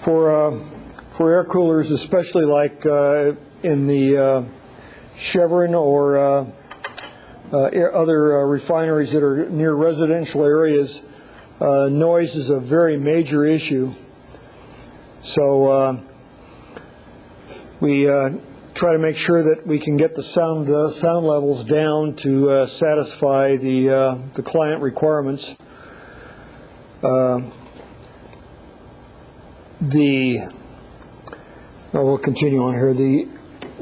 for air coolers, especially like in the Chevron or other refineries that are near residential areas, noise is a very major issue. So we try to make sure that we can get the sound levels down to satisfy the client requirements. We'll continue on here.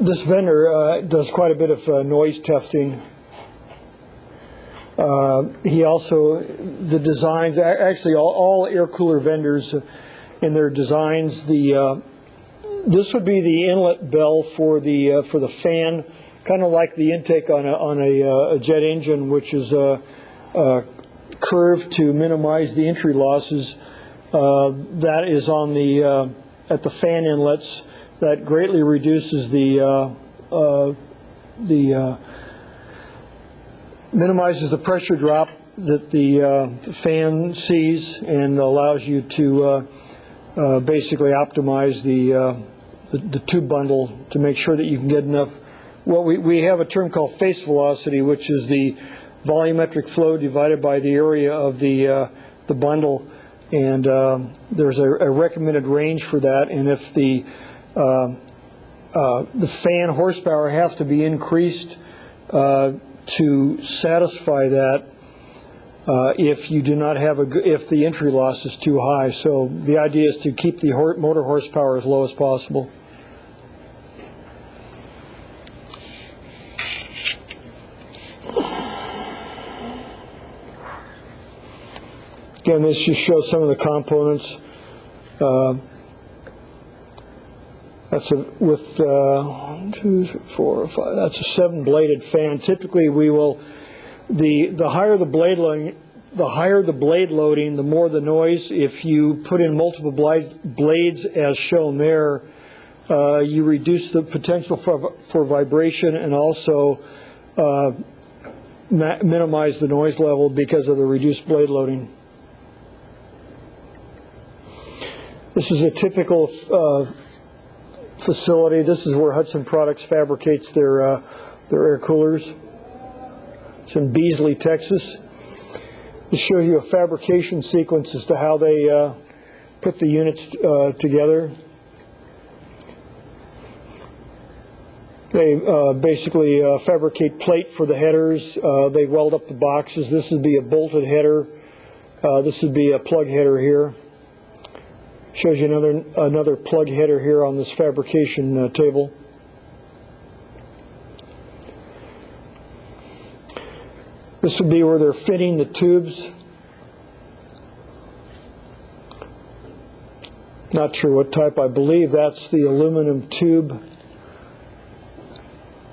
This vendor does quite a bit of noise testing. He also, the designs, actually all air cooler vendors in their designs, this would be the inlet bell for the fan, kind of like the intake on a jet engine, which is curved to minimize the entry losses. That is on the at the fan inlets. That greatly reduces minimizes the pressure drop that the fan sees, and allows you to basically optimize the tube bundle to make sure that you can get enough. Well, we have a term called face velocity, which is the volumetric flow divided by the area of the bundle, and there's a recommended range for that. And if the fan horsepower has to be increased to satisfy that, if you do not have if the entry loss is too high. So the idea is to keep the motor horsepower as low as possible. Again, this just shows some of the components. That's with 1, 2, 3, 4, 5. That's a 7-bladed fan. Typically, we will the higher the blade loading, the more the noise. If you put in multiple blades, as shown there, you reduce the potential for vibration, and also minimize the noise level because of the reduced blade loading. This is a typical facility. This is where Hudson Products fabricates their air coolers. It's in Beasley, Texas. This shows you a fabrication sequence as to how they put the units together. They basically fabricate plate for the headers. They weld up the boxes. This would be a bolted header. This would be a plug header here. Shows you another plug header here on this fabrication table. This would be where they're fitting the tubes. Not sure what type. I believe that's the aluminum tube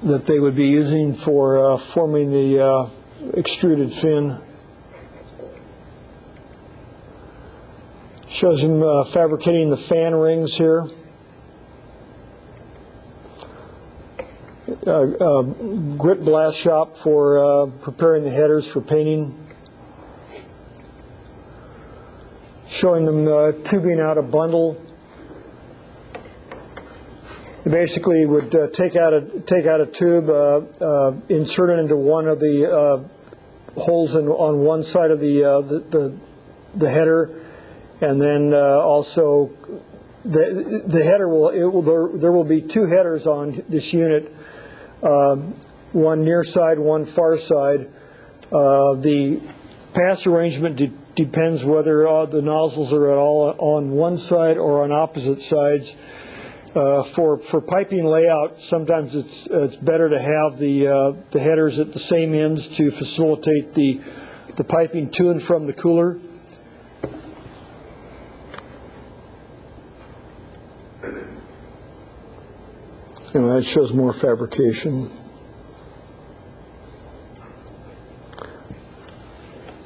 that they would be using for forming the extruded fin. Shows them fabricating the fan rings here. Grit blast shop for preparing the headers for painting. Showing them tubing out a bundle. They basically would take out a tube, insert it into one of the holes on one side of the header. And then also the header there will be 2 headers on this unit, one near side, one far side. The pass arrangement depends whether the nozzles are at all on one side or on opposite sides. For piping layout, sometimes it's better to have the headers at the same ends to facilitate the piping to and from the cooler. That shows more fabrication.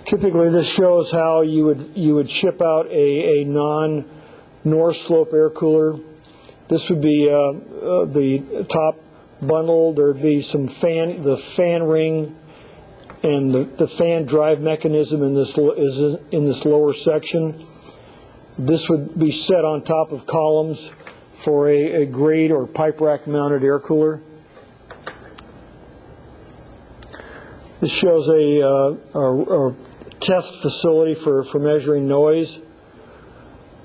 Typically, this shows how you would ship out a non-north slope air cooler. This would be the top bundle. There'd be the fan ring, and the fan drive mechanism in this lower section. This would be set on top of columns for a grate or pipe rack mounted air cooler. This shows a test facility for measuring noise.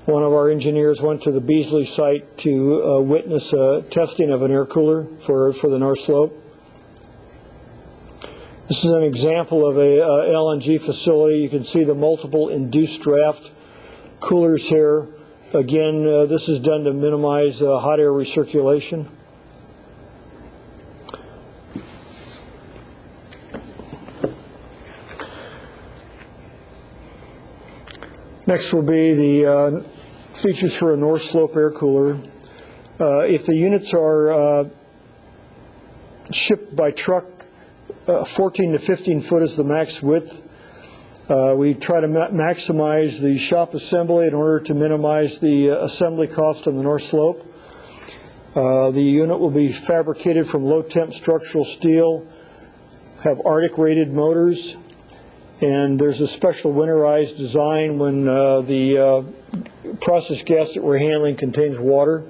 One of our engineers went to the Beasley site to witness testing of an air cooler for the North Slope. This is an example of a LNG facility. You can see the multiple induced draft coolers here. Again, this is done to minimize hot air recirculation. Next will be the features for a North Slope air cooler. If the units are shipped by truck, 14 to 15 foot is the max width. We try to maximize the shop assembly in order to minimize the assembly cost on the North Slope. The unit will be fabricated from low temp structural steel, have Arctic rated motors, and there's a special winterized design when the process gas that we're handling contains water.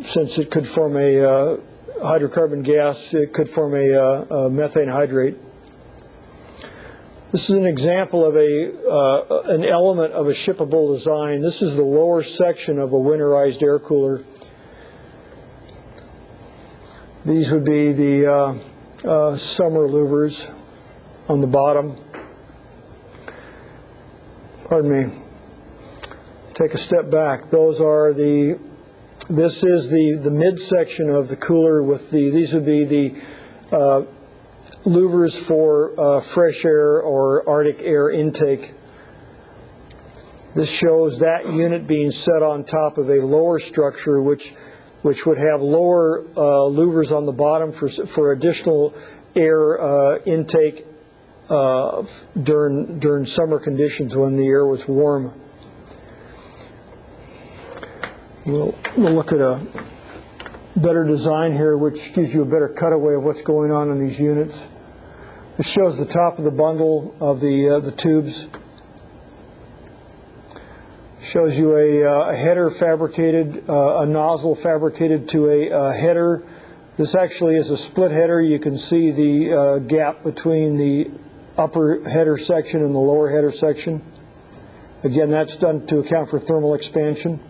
Since it could form a hydrocarbon gas, it could form a methane hydrate. This is an example of an element of a shippable design. This is the lower section of a winterized air cooler. These would be the summer louvers on the bottom. Pardon me. Take a step back. Those are this is the midsection of the cooler with these would be the louvers for fresh air or Arctic air intake. This shows that unit being set on top of a lower structure which would have lower louvers on the bottom for additional air intake during summer conditions when the air was warm. We'll look at a better design here which gives you a better cutaway of what's going on in these units. This shows the top of the bundle of the tubes. Shows you a header fabricated, a nozzle fabricated to a header. This actually is a split header. You can see the gap between the upper header section and the lower header section. Again, that's done to account for thermal expansion.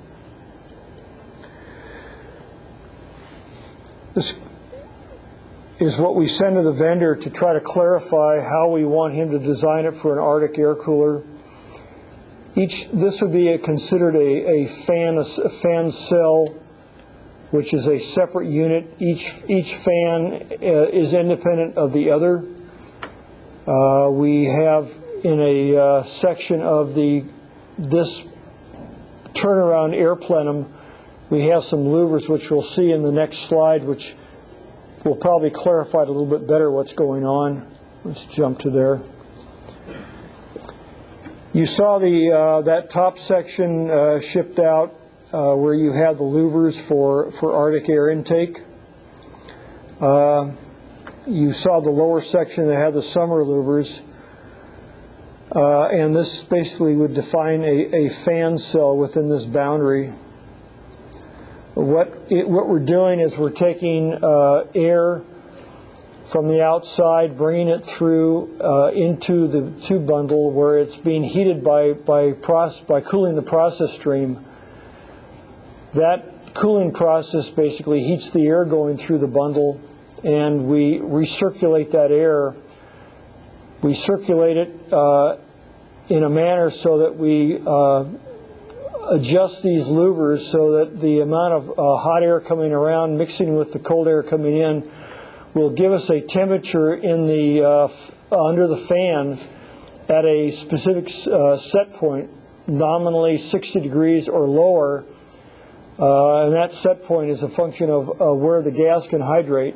This is what we send to the vendor to try to clarify how we want him to design it for an Arctic air cooler. This would be considered a fan cell, which is a separate unit. Each fan is independent of the other. We have in a section of this turnaround air plenum, we have some louvers which we'll see in the next slide, which will probably clarify a little bit better what's going on. Let's jump to there. You saw that top section shipped out where you had the louvers for Arctic air intake. You saw the lower section that had the summer louvers. And this basically would define a fan cell within this boundary. What we're doing is we're taking air from the outside, bringing it through into the tube bundle where it's being heated by cooling the process stream. That cooling process basically heats the air going through the bundle, and we recirculate that air. We circulate it in a manner so that we adjust these louvers so that the amount of hot air coming around mixing with the cold air coming in will give us a temperature in the under the fan at a specific set point, nominally 60 degrees or lower, and that set point is a function of where the gas can hydrate.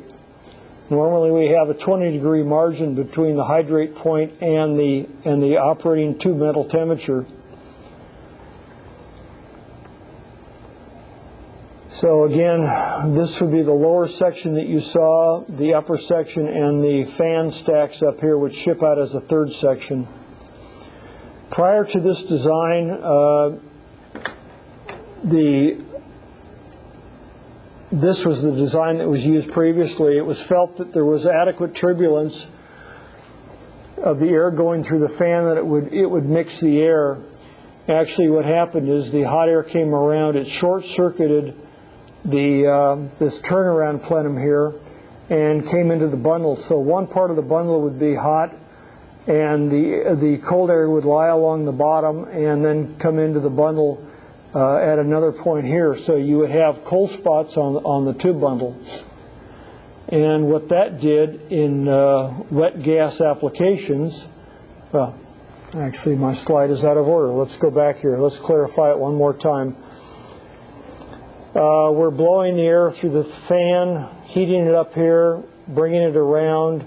Normally we have a 20-degree margin between the hydrate point and the operating tube metal temperature. So again, this would be the lower section that you saw, the upper section, and the fan stacks up here which ship out as a third section. Prior to this design, this was the design that was used previously. It was felt that there was adequate turbulence of the air going through the fan, that it would mix the air. Actually, what happened is the hot air came around, it short-circuited this turnaround plenum here and came into the bundle. So one part of the bundle would be hot, and the cold air would lie along the bottom and then come into the bundle at another point here. So you would have cold spots on the tube bundle. And what that did in wet gas applications, well, actually my slide is out of order. Let's go back here. Let's clarify it one more time. We're blowing the air through the fan, heating it up here, bringing it around,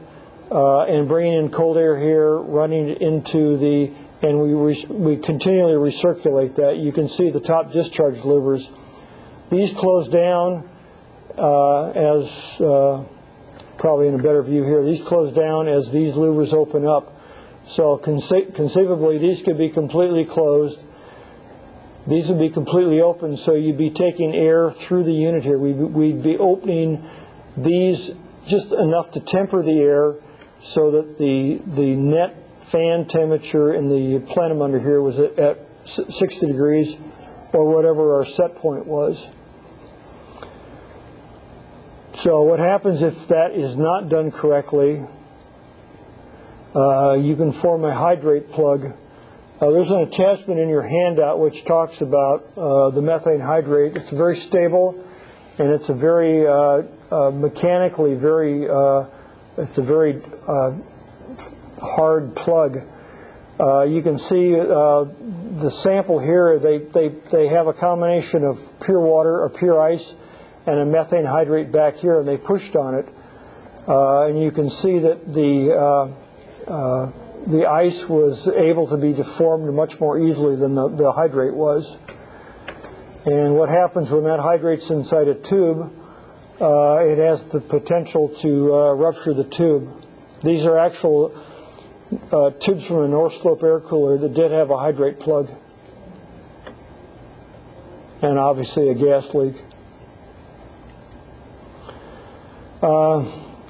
and bringing in cold air here, running it into the, and we continually recirculate that. You can see the top discharge louvers. These close down as, probably in a better view here, these close down as these louvers open up. So conceivably these could be completely closed. These would be completely open, so you'd be taking air through the unit here. We'd be opening these just enough to temper the air so that the net fan temperature in the plenum under here was at 60 degrees or whatever our set point was. So what happens if that is not done correctly? You can form a hydrate plug. There's an attachment in your handout which talks about the methane hydrate. It's very stable, and it's a very mechanically very it's a very hard plug. You can see the sample here. They have a combination of pure water or pure ice and a methane hydrate back here, and they pushed on it, and you can see that the ice was able to be deformed much more easily than the hydrate was. And what happens when that hydrate's inside a tube, it has the potential to rupture the tube. These are actual tubes from a North Slope air cooler that did have a hydrate plug, and obviously a gas leak.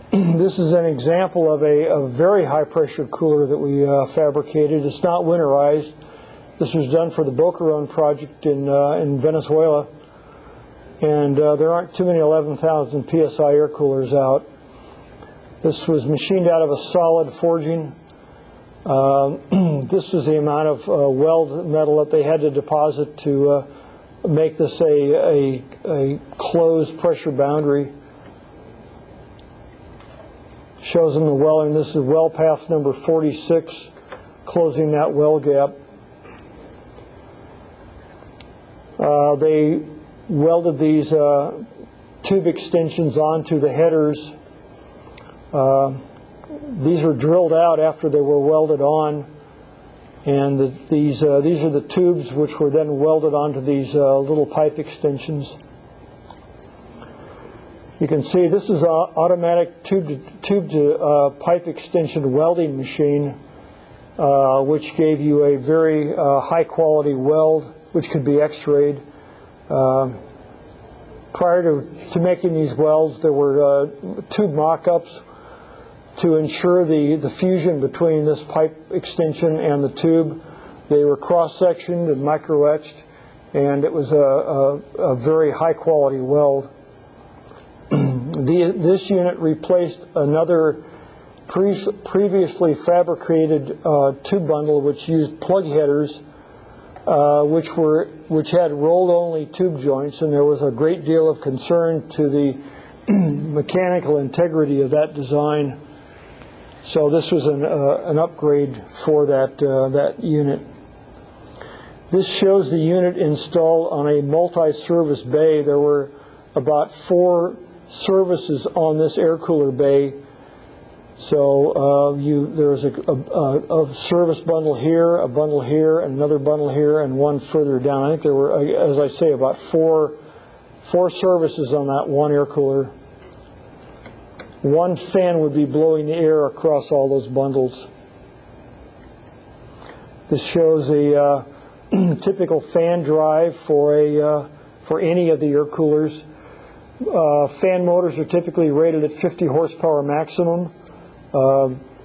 This is an example of a very high pressure cooler that we fabricated. It's not winterized. This was done for the Boca Raton project in Venezuela, and there aren't too many 11,000 psi air coolers out. This was machined out of a solid forging. This was the amount of weld metal that they had to deposit to make this a closed pressure boundary. Shows them the welding. This is well path number 46, closing that well gap. They welded these tube extensions onto the headers. These were drilled out after they were welded on, and these are the tubes which were then welded onto these little pipe extensions. You can see this is an automatic tube to pipe extension welding machine, which gave you a very high quality weld, which could be x-rayed. Prior to making these welds, there were tube mock-ups to ensure the fusion between this pipe extension and the tube. They were cross-sectioned and micro-etched, and it was a very high quality weld. This unit replaced another previously fabricated tube bundle which used plug headers, which had rolled-only tube joints, and there was a great deal of concern to the mechanical integrity of that design. So this was an upgrade for that unit. This shows the unit installed on a multi-service bay. There were about 4 services on this air cooler bay. So there was a service bundle here, a bundle here, and another bundle here, and one further down. I think there were, as I say, about four services on that one air cooler. One fan would be blowing the air across all those bundles. This shows a typical fan drive for any of the air coolers. Fan motors are typically rated at 50 horsepower maximum.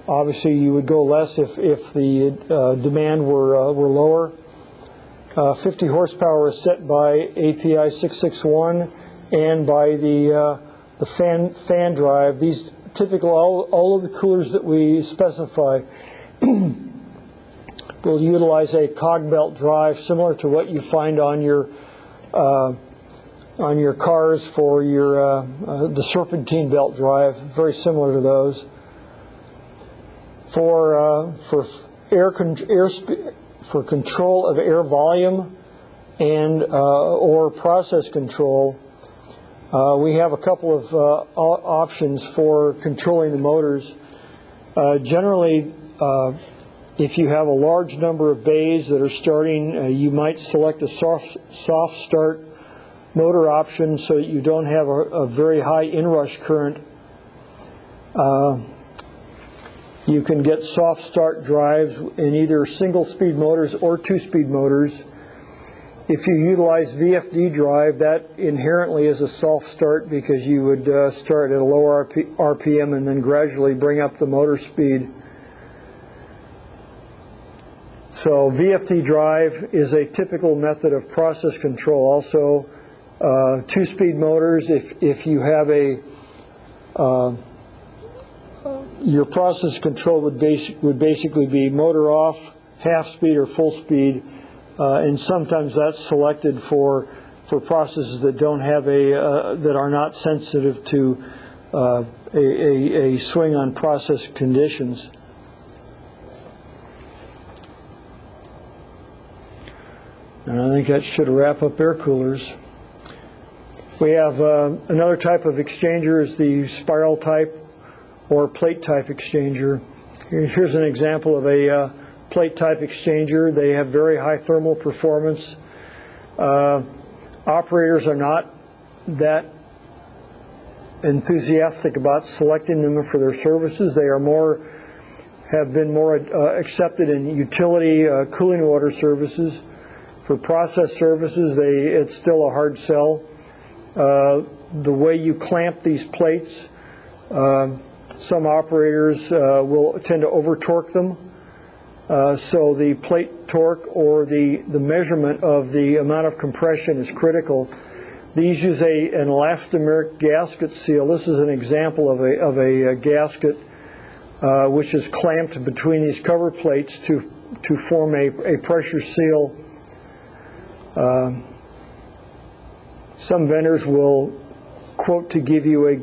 Obviously, you would go less if the demand were lower. 50 horsepower is set by API 661 and by the fan drive. These typical all of the coolers that we specify will utilize a cog belt drive similar to what you find on your cars for your the serpentine belt drive, very similar to those. For control of air volume and or process control, we have a couple of options for controlling the motors. Generally, if you have a large number of bays that are starting, you might select a soft start motor option so that you don't have a very high inrush current. You can get soft start drives in either single speed motors or 2-speed motors. If you utilize VFD drive, that inherently is a soft start because you would start at a lower RPM and then gradually bring up the motor speed. So VFD drive is a typical method of process control. Also, 2-speed motors, if you have your process control would basically be motor off, half speed or full speed, and sometimes that's selected for processes that don't have that are not sensitive to a swing on process conditions. And I think that should wrap up air coolers. We have another type of exchanger is the spiral type or plate type exchanger. Here's an example of a plate type exchanger. They have very high thermal performance. Operators are not that enthusiastic about selecting them for their services. They have been more accepted in utility cooling water services. For process services, it's still a hard sell. The way you clamp these plates, some operators will tend to over torque them. So the plate torque or the measurement of the amount of compression is critical. These use an elastomeric gasket seal. This is an example of a gasket which is clamped between these cover plates to form a pressure seal. Some vendors will quote to give you a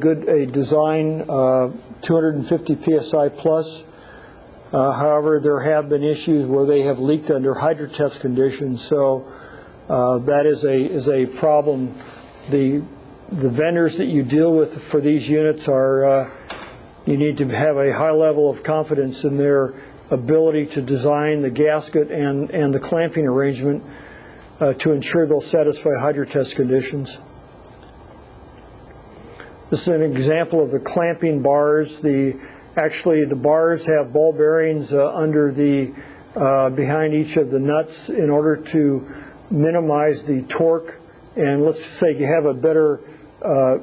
design 250 psi plus. However, there have been issues where they have leaked under hydrotest conditions, so that is a problem. The vendors that you deal with for these units are you need to have a high level of confidence in their ability to design the gasket and the clamping arrangement to ensure they'll satisfy hydrotest conditions. This is an example of the clamping bars. Actually, the bars have ball bearings under behind each of the nuts in order to minimize the torque, and let's say you have a better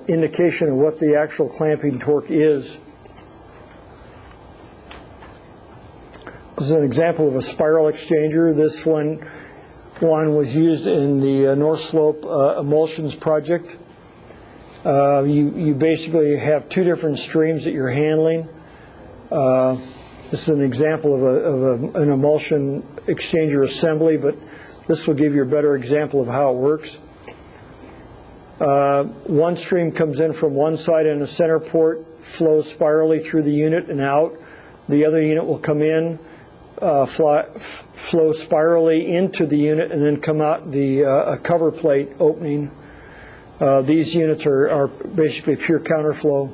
indication of what the actual clamping torque is. This is an example of a spiral exchanger. This one was used in the North Slope emulsions project. You basically have two different streams that you're handling. This is an example of an emulsion exchanger assembly, but this will give you a better example of how it works. One stream comes in from one side in a center port, flows spirally through the unit and out. The other unit will come in, flow spirally into the unit, and then come out a cover plate opening. These units are basically pure counterflow.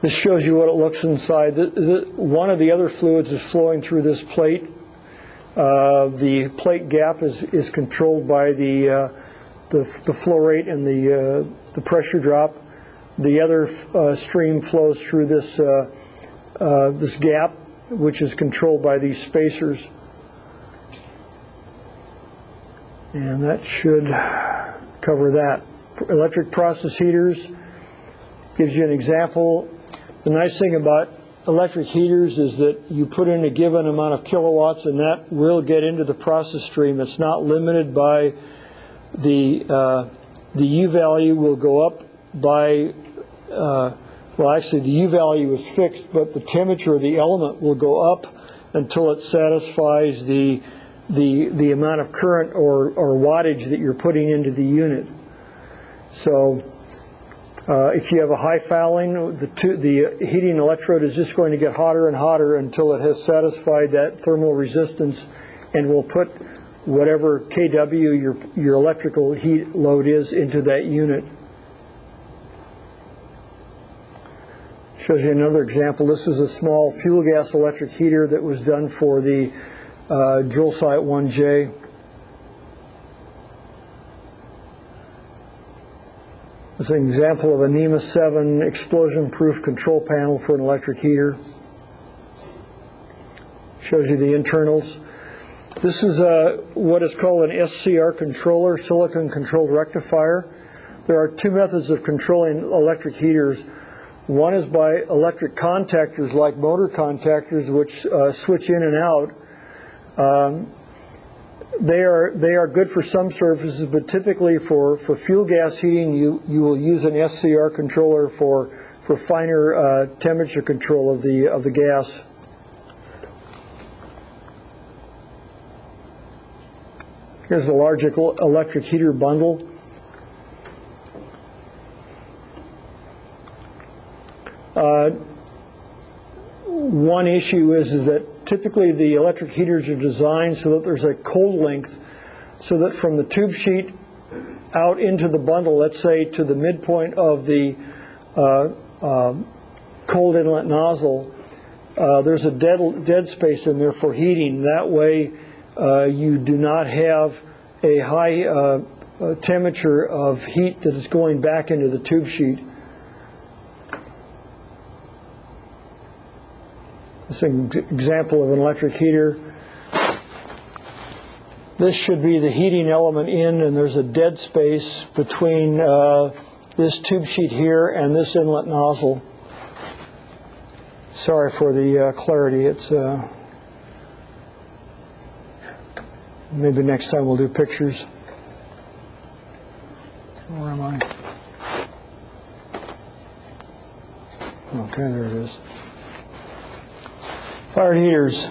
This shows you what it looks inside. One of the other fluids is flowing through this plate. The plate gap is controlled by the flow rate and the pressure drop. The other stream flows through this gap which is controlled by these spacers. And that should cover that. Electric process heaters gives you an example. The nice thing about electric heaters is that you put in a given amount of kilowatts and that will get into the process stream. It's not limited by the U value will go up by, well actually the U value is fixed, but the temperature of the element will go up until it satisfies the amount of current or wattage that you're putting into the unit. So if you have a high fouling, the heating electrode is just going to get hotter and hotter until it has satisfied that thermal resistance, and will put whatever kW your electrical heat load is into that unit. Shows you another example. This is a small fuel gas electric heater that was done for the Joule Site 1J. This is an example of a NEMA 7 explosion-proof control panel for an electric heater. Shows you the internals. This is what is called an SCR controller, silicon-controlled rectifier. There are two methods of controlling electric heaters. One is by electric contactors, like motor contactors, which switch in and out. They are good for some surfaces, but typically for fuel gas heating, you will use an SCR controller for finer temperature control of the gas. Here's a large electric heater bundle. One issue is that typically the electric heaters are designed so that there's a cold length, so that from the tube sheet out into the bundle, let's say to the midpoint of the cold inlet nozzle, there's a dead space in there for heating. That way you do not have a high temperature of heat that is going back into the tube sheet. This is an example of an electric heater. This should be the heating element in, and there's a dead space between this tube sheet here and this inlet nozzle. Sorry for the clarity. It's maybe next time we'll do pictures. Where am I? Okay, there it is. Fired heaters.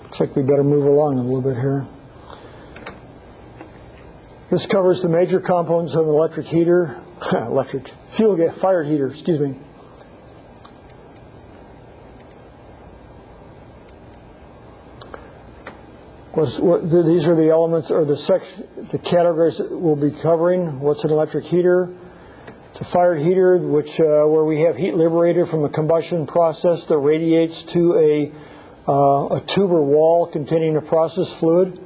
Looks like we better move along a little bit here. This covers the major components of an electric heater, fired heater, excuse me. These are the elements or the categories that we'll be covering. What's an electric heater? It's a fired heater, where we have heat liberated from a combustion process that radiates to a tube or wall containing a process fluid.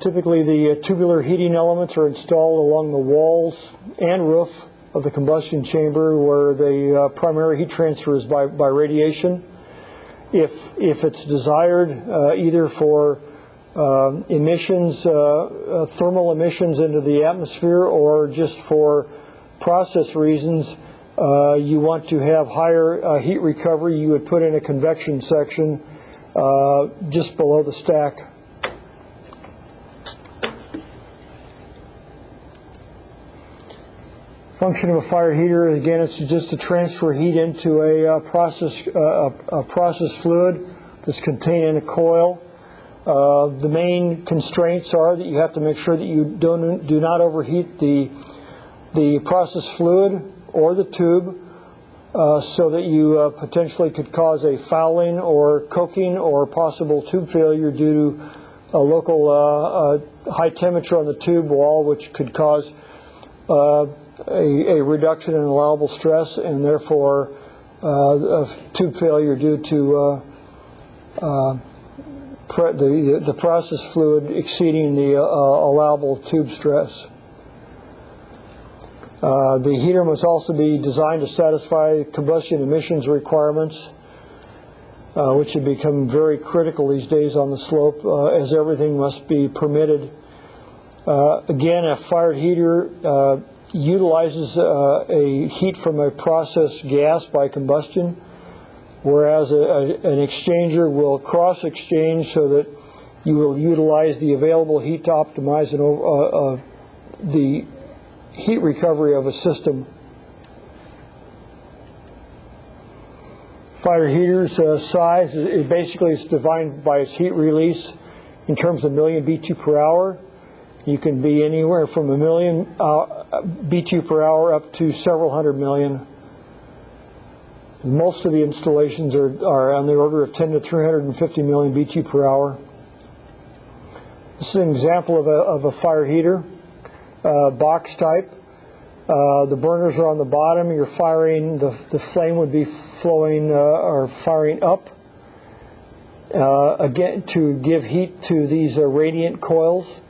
Typically, the tubular heating elements are installed along the walls and roof of the combustion chamber, where the primary heat transfer is by radiation. If it's desired, either for emissions, thermal emissions into the atmosphere, or just for process reasons, you want to have higher heat recovery, you would put in a convection section just below the stack. Function of a fired heater, again, it's just to transfer heat into a process fluid that's contained in a coil. The main constraints are that you have to make sure that you do not overheat the process fluid or the tube, so that you potentially could cause a fouling or coking or possible tube failure due to a local high temperature on the tube wall, which could cause a reduction in allowable stress, and therefore a tube failure due to the process fluid exceeding the allowable tube stress. The heater must also be designed to satisfy combustion emissions requirements, which have become very critical these days on the slope, as everything must be permitted. Again, a fired heater utilizes a heat from a processed gas by combustion, whereas an exchanger will cross-exchange so that you will utilize the available heat to optimize the heat recovery of a system. Fired heater's size is basically defined by its heat release in terms of million BTU per hour. You can be anywhere from a million BTU per hour up to several hundred million. Most of the installations are on the order of 10 to 350 million BTU per hour. This is an example of a fired heater, box type. The burners are on the bottom. You're firing, the flame would be flowing or firing up, again to give heat to these radiant coils.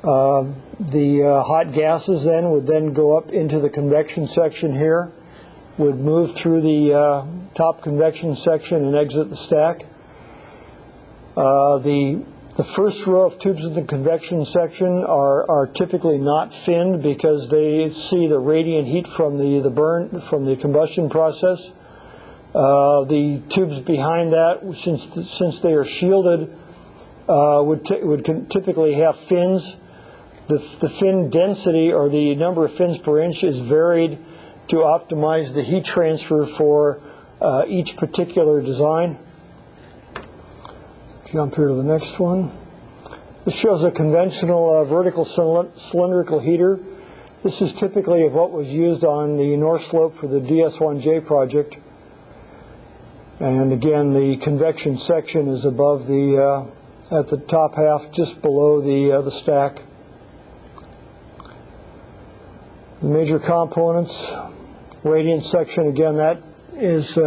The hot gases then would then go up into the convection section here, would move through the top convection section and exit the stack. The first row of tubes in the convection section are typically not finned because they see the radiant heat from the combustion process. The tubes behind that, since they are shielded, would typically have fins. The fin density, or the number of fins per inch, is varied to optimize the heat transfer for each particular design. Jump here to the next one. This shows a conventional vertical cylindrical heater. This is typically what was used on the North Slope for the DS1J project. And again, the convection section is above at the top half, just below the stack. The major components, radiant section, again, that is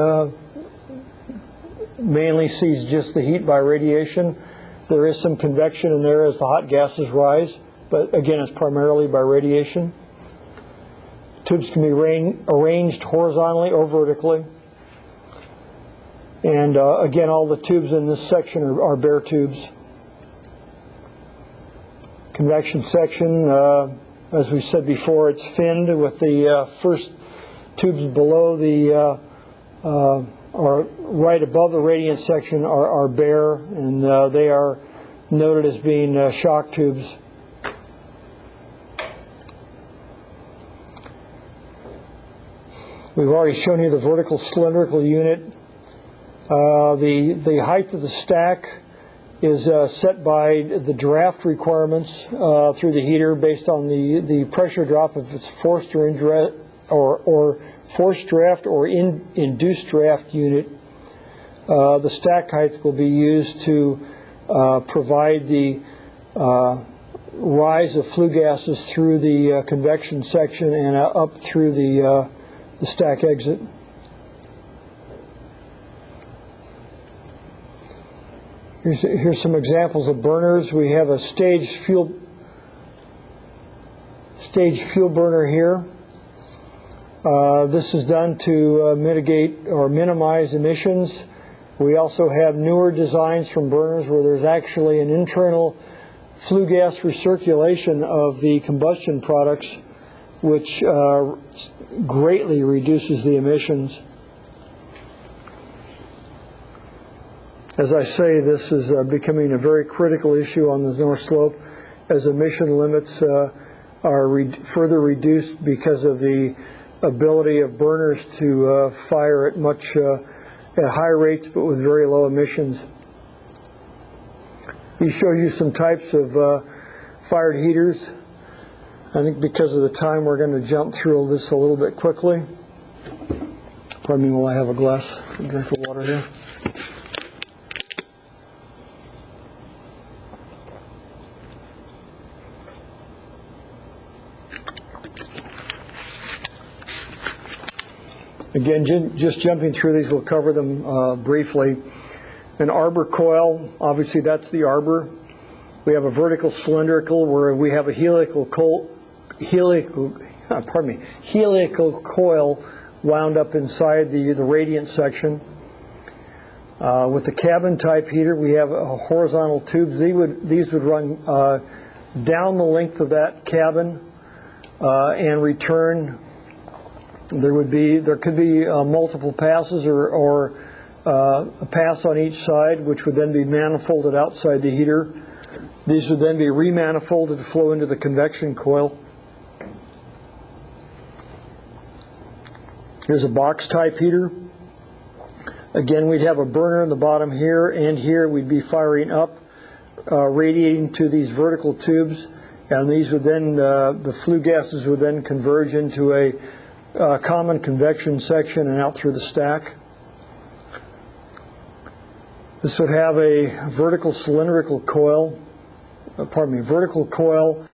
mainly sees just the heat by radiation. There is some convection in there as the hot gases rise, but again, it's primarily by radiation. Tubes can be arranged horizontally or vertically. And again, all the tubes in this section are bare tubes. Convection section, as we said before, it's finned with the first tubes below or right above the radiant section are bare, and they are noted as being shock tubes. We've already shown you the vertical cylindrical unit. The height of the stack is set by the draft requirements through the heater based on the pressure drop if it's forced or indirect, or forced draft or induced draft unit. The stack height will be used to provide the rise of flue gases through the convection section and up through the stack exit. Here's some examples of burners. We have a staged fuel burner here. This is done to mitigate or minimize emissions. We also have newer designs from burners where there's actually an internal flue gas recirculation of the combustion products, which greatly reduces the emissions. As I say, this is becoming a very critical issue on the North Slope as emission limits are further reduced because of the ability of burners to fire at high rates but with very low emissions. He shows you some types of fired heaters. I think because of the time we're going to jump through this a little bit quickly. Pardon me while I have a glass of drink of water here. Again, just jumping through these, we'll cover them briefly. An arbor coil, obviously that's the arbor. We have a vertical cylindrical where we have a helical pardon me, helical coil wound up inside the radiant section. With the cabin type heater, we have horizontal tubes. These would run down the length of that cabin and return. There could be multiple passes or a pass on each side, which would then be manifolded outside the heater. These would then be remanifolded to flow into the convection coil. Here's a box type heater. Again, we'd have a burner in the bottom here, and here we'd be firing up, radiating to these vertical tubes, and these would then, the flue gases would then converge into a common convection section and out through the stack. This would have a vertical cylindrical coil, vertical coil